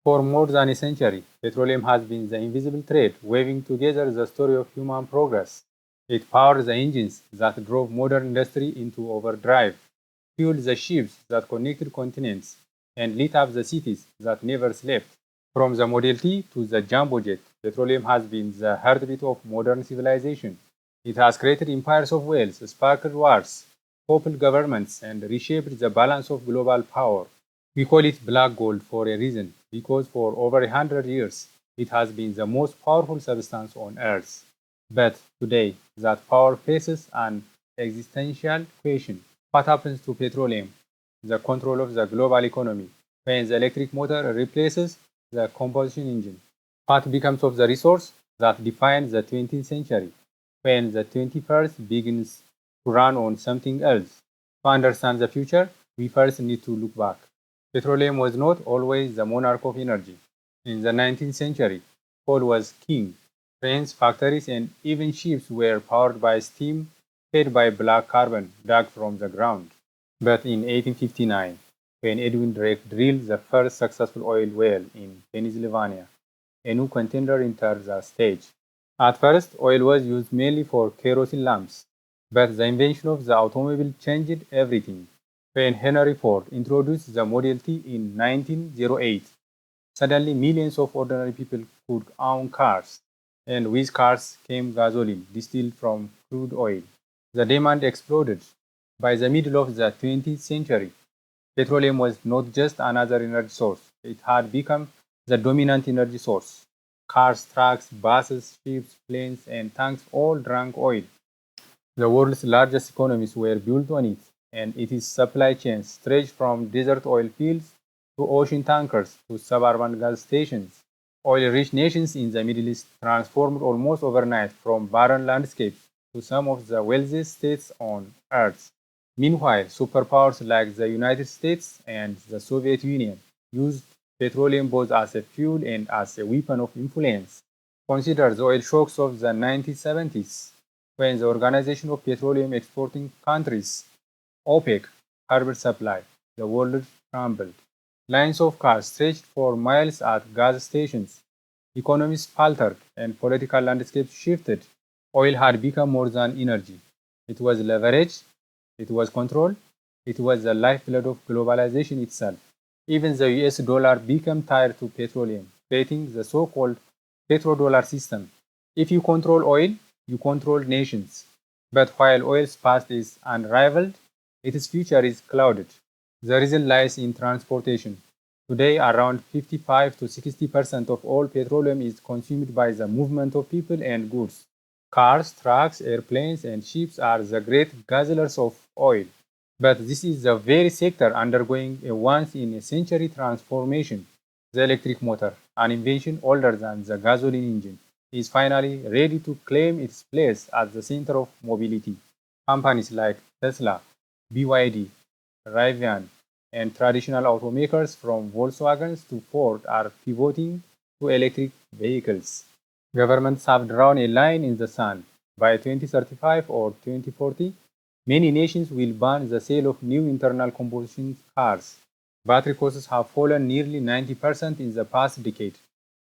For more than a century, petroleum has been the invisible thread weaving together the story of human progress. It powered the engines that drove modern industry into overdrive, fueled the ships that connected continents, and lit up the cities that never slept. From the Model T to the jumbo jet, petroleum has been the heartbeat of modern civilization. It has created empires of wealth, sparked wars, toppled governments, and reshaped the balance of global power. We call it black gold for a reason, because for over 100 years it has been the most powerful substance on Earth. But today, that power faces an existential question. What happens to petroleum, the control of the global economy, when the electric motor replaces the combustion engine? What becomes of the resource that defined the 20th century, when the 21st begins to run on something else? To understand the future, we first need to look back. Petroleum was not always the monarch of energy. In the 19th century, coal was king. Trains, factories, and even ships were powered by steam fed by black carbon dug from the ground. But in 1859, when Edwin Drake drilled the first successful oil well in Pennsylvania, a new contender entered the stage. At first, oil was used mainly for kerosene lamps, but the invention of the automobile changed everything. When Henry Ford introduced the Model T in 1908, suddenly millions of ordinary people could own cars, and with cars came gasoline distilled from crude oil. The demand exploded. By the middle of the 20th century, petroleum was not just another energy source, it had become the dominant energy source. Cars, trucks, buses, ships, planes, and tanks all drank oil. The world's largest economies were built on it, and its supply chains stretched from desert oil fields to ocean tankers to suburban gas stations. Oil-rich nations in the Middle East transformed almost overnight from barren landscapes to some of the wealthiest states on Earth. Meanwhile, superpowers like the United States and the Soviet Union used petroleum both as a fuel and as a weapon of influence. Consider the oil shocks of the 1970s, when the Organization of Petroleum Exporting Countries, OPEC, halted supply. The world trembled. Lines of cars stretched for miles at gas stations. Economies faltered and political landscapes shifted. Oil had become more than energy. It was leverage, it was control, it was the lifeblood of globalization itself. Even the US dollar became tied to petroleum, creating the so-called petrodollar system. If you control oil, you control nations. But while oil's past is unrivaled, its future is clouded. The reason lies in transportation. Today, around 55 to 60% of all petroleum is consumed by the movement of people and goods. Cars, trucks, airplanes, and ships are the great guzzlers of oil. But this is the very sector undergoing a once in a century transformation. The electric motor, an invention older than the gasoline engine, is finally ready to claim its place at the center of mobility. Companies like Tesla, BYD, Rivian, and traditional automakers from Volkswagen to Ford are pivoting to electric vehicles. Governments have drawn a line in the sand. By 2035 or 2040, many nations will ban the sale of new internal combustion cars. Battery costs have fallen nearly 90% in the past decade,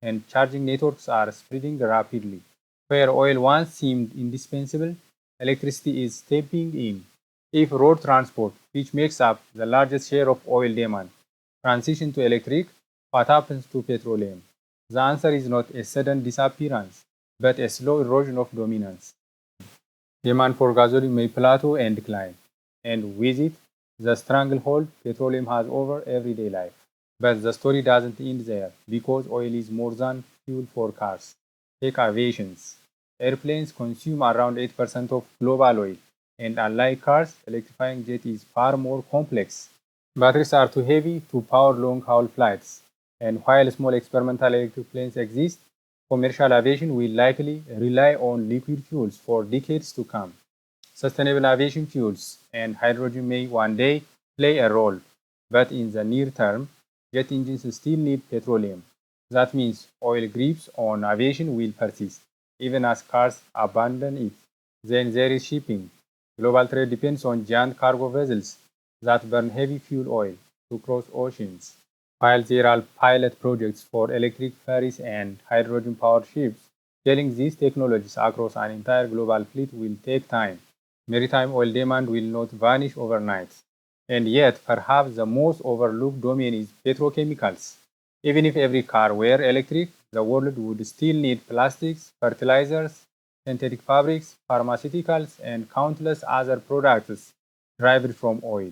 and charging networks are spreading rapidly. Where oil once seemed indispensable, electricity is stepping in. If road transport, which makes up the largest share of oil demand, transition to electric, what happens to petroleum? The answer is not a sudden disappearance, but a slow erosion of dominance. Demand for gasoline may plateau and decline, and with it, the stranglehold petroleum has over everyday life. But the story doesn't end there, because oil is more than fuel for cars. Take aviations. Airplanes consume around 8% of global oil, and unlike cars, electrifying jet is far more complex. Batteries are too heavy to power long-haul flights, and while small experimental electric planes exist, commercial aviation will likely rely on liquid fuels for decades to come. Sustainable aviation fuels and hydrogen may one day play a role, but in the near term, jet engines still need petroleum. That means oil grips on aviation will persist, even as cars abandon it. Then there is shipping. Global trade depends on giant cargo vessels that burn heavy fuel oil to cross oceans. While there are pilot projects for electric ferries and hydrogen powered ships, scaling these technologies across an entire global fleet will take time. Maritime oil demand will not vanish overnight. And yet, perhaps the most overlooked domain is petrochemicals. Even if every car were electric, the world would still need plastics, fertilizers, synthetic fabrics, pharmaceuticals, and countless other products derived from oil.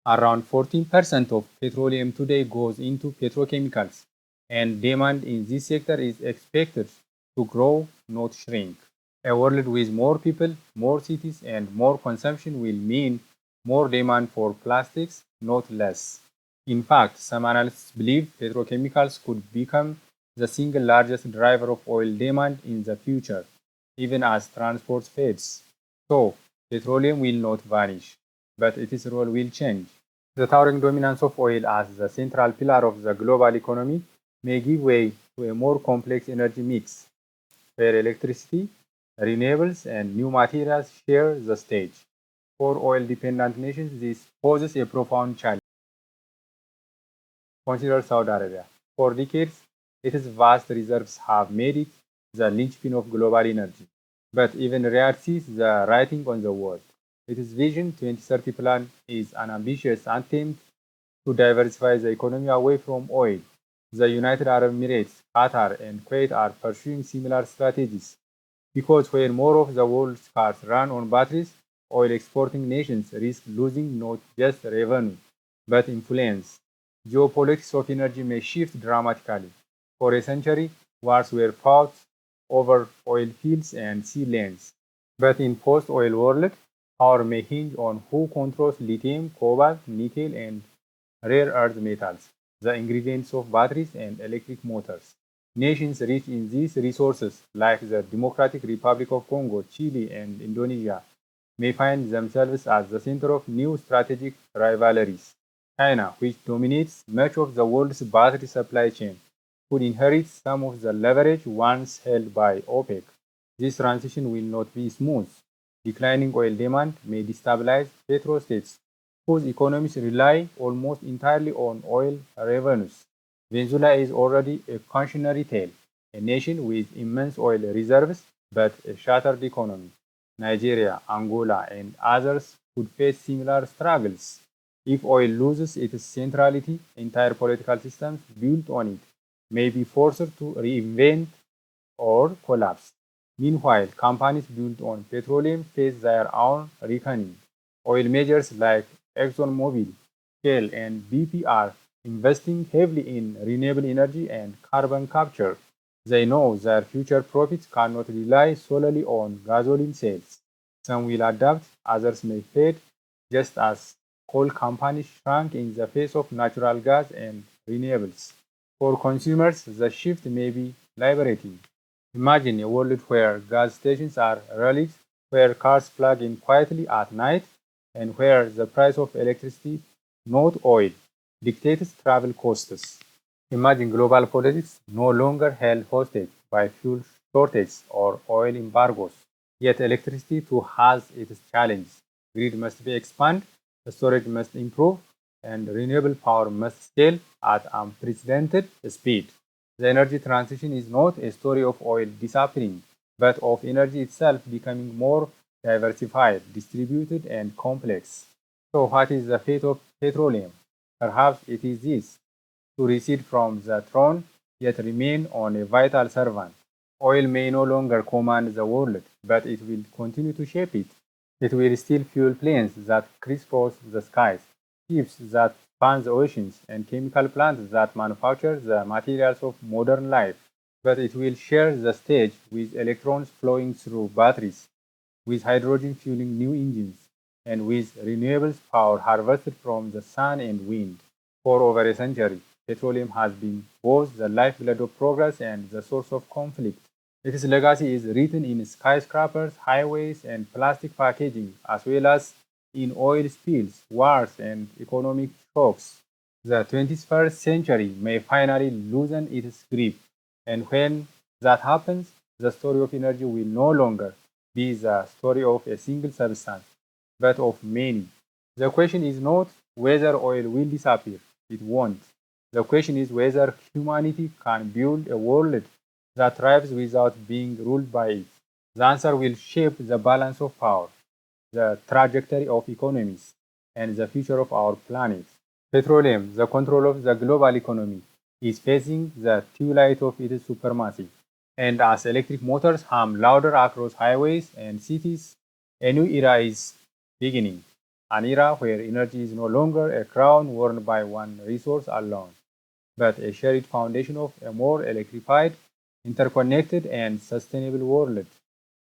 Around 14% of petroleum today goes into petrochemicals, and demand in this sector is expected to grow, not shrink. A world with more people, more cities, and more consumption will mean more demand for plastics, not less. In fact, some analysts believe petrochemicals could become the single largest driver of oil demand in the future, even as transport fades. So, petroleum will not vanish, but its role will change. The towering dominance of oil as the central pillar of the global economy may give way to a more complex energy mix, where electricity, renewables, and new materials share the stage. For oil-dependent nations, this poses a profound challenge. Consider Saudi Arabia. For decades, its vast reserves have made it the linchpin of global energy. But even rare sees the writing on the wall. Its Vision 2030 plan is an ambitious attempt to diversify the economy away from oil. The United Arab Emirates, Qatar, and Kuwait are pursuing similar strategies because when more of the world's cars run on batteries, oil exporting nations risk losing not just revenue but influence. Geopolitics of energy may shift dramatically. For a century, wars were fought over oil fields and sea lanes. But in post-oil world, power may hinge on who controls lithium, cobalt, nickel, and rare earth metals, the ingredients of batteries and electric motors. Nations rich in these resources, like the Democratic Republic of Congo, Chile, and Indonesia, may find themselves at the center of new strategic rivalries. China, which dominates much of the world's battery supply chain, could inherit some of the leverage once held by OPEC. This transition will not be smooth. Declining oil demand may destabilize petrostates, whose economies rely almost entirely on oil revenues. Venezuela is already a cautionary tale, a nation with immense oil reserves but a shattered economy. Nigeria, Angola, and others could face similar struggles. If oil loses its centrality, entire political systems built on it may be forced to reinvent or collapse. Meanwhile, companies built on petroleum face their own reckoning. Oil majors like ExxonMobil, Shell, and BP are investing heavily in renewable energy and carbon capture. They know their future profits cannot rely solely on gasoline sales. Some will adapt, others may fade, just as coal companies shrank in the face of natural gas and renewables. For consumers, the shift may be liberating. Imagine a world where gas stations are relics, where cars plug in quietly at night, and where the price of electricity, not oil, dictates travel costs. Imagine global politics no longer held hostage by fuel shortages or oil embargoes. Yet electricity too has its challenges. Grid must be expanded, storage must improve, and renewable power must scale at unprecedented speed. The energy transition is not a story of oil disappearing, but of energy itself becoming more diversified, distributed, and complex. So, what is the fate of petroleum? Perhaps it is this: to recede from the throne, yet remain on a vital servant. Oil may no longer command the world, but it will continue to shape it. It will still fuel planes that crisscross the skies, ships that span the oceans, and chemical plants that manufacture the materials of modern life. But it will share the stage with electrons flowing through batteries, with hydrogen fueling new engines, and with renewables power harvested from the sun and wind. For over a century, petroleum has been both the lifeblood of progress and the source of conflict. Its legacy is written in skyscrapers, highways, and plastic packaging, as well as in oil spills, wars, and economic shocks. The 21st century may finally loosen its grip, and when that happens, the story of energy will no longer be the story of a single substance, but of many. The question is not whether oil will disappear, it won't. The question is whether humanity can build a world that thrives without being ruled by it. The answer will shape the balance of power, the trajectory of economies, and the future of our planet. Petroleum, the control of the global economy, is facing the twilight of its supremacy. And as electric motors hum louder across highways and cities, a new era is beginning. An era where energy is no longer a crown worn by one resource alone, but a shared foundation of a more electrified, interconnected, and sustainable world.